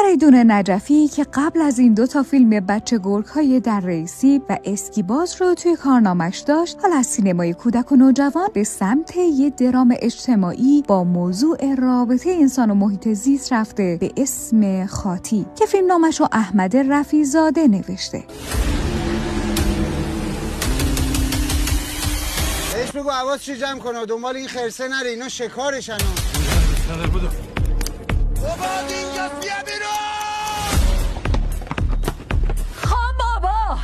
فریدون نجفی که قبل از این 2 فیلم بچه گرگ‌های دره سیب و اسکیباز رو توی کارنامش داشت، حالا از سینمای کودک و نوجوان به سمت یه درام اجتماعی با موضوع رابطه انسان و محیط زیست رفته به اسم خاطی که فیلمنامش رو احمد رفیع‌زاده نوشته. بهش بگو حواسش جمع کنه دنبال این خرسه نره، اینا شکارشن. بابا اینجا بیا بیرون. خان بابا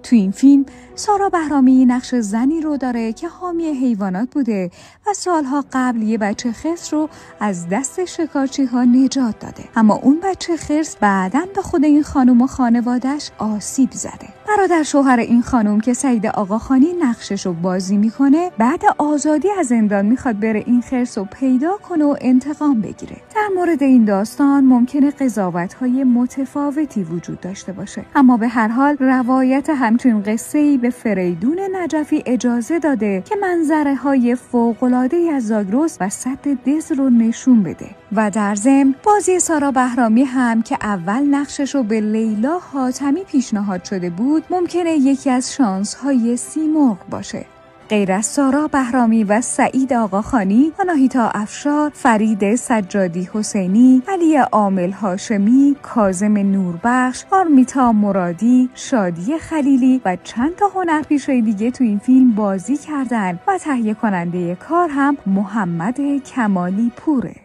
تو این فیلم سارا بهرامی نقش زنی رو داره که حامی حیوانات بوده و سالها قبل یه بچه خرس رو از دست شکارچی ها نجات داده، اما اون بچه خرس بعداً به خود این خانم و خانواده‌اش آسیب زده. برادر شوهر این خانم که سعید آقاخانی نقشش رو بازی میکنه، بعد آزادی از زندان میخواد بره این خرس رو پیدا کنه و انتقام بگیره. در مورد این داستان ممکنه قضاوت‌های متفاوتی وجود داشته باشه، اما به هر حال روایت همچین قصه‌ای به فریدون نجفی اجازه داده که منظره‌های فوق‌العاده‌ای از زاگرس و سد دز رو نشون بده و در ضمن بازی سارا بهرامی هم که اول نقشش رو به لیلا حاتمی پیشنهاد شده بود، ممکنه یکی از شانس‌های سیمرغ باشه. غیر از سارا بهرامی و سعید آقاخانی، آناهیتا افشار، فرید سجادی حسینی، علی عامل هاشمی، کاظم نوربخش، آرمیتا مرادی، شادی خلیلی و چند تا هنرپیشه دیگه تو این فیلم بازی کردن و تهیه کننده کار هم محمد کمالی پوره.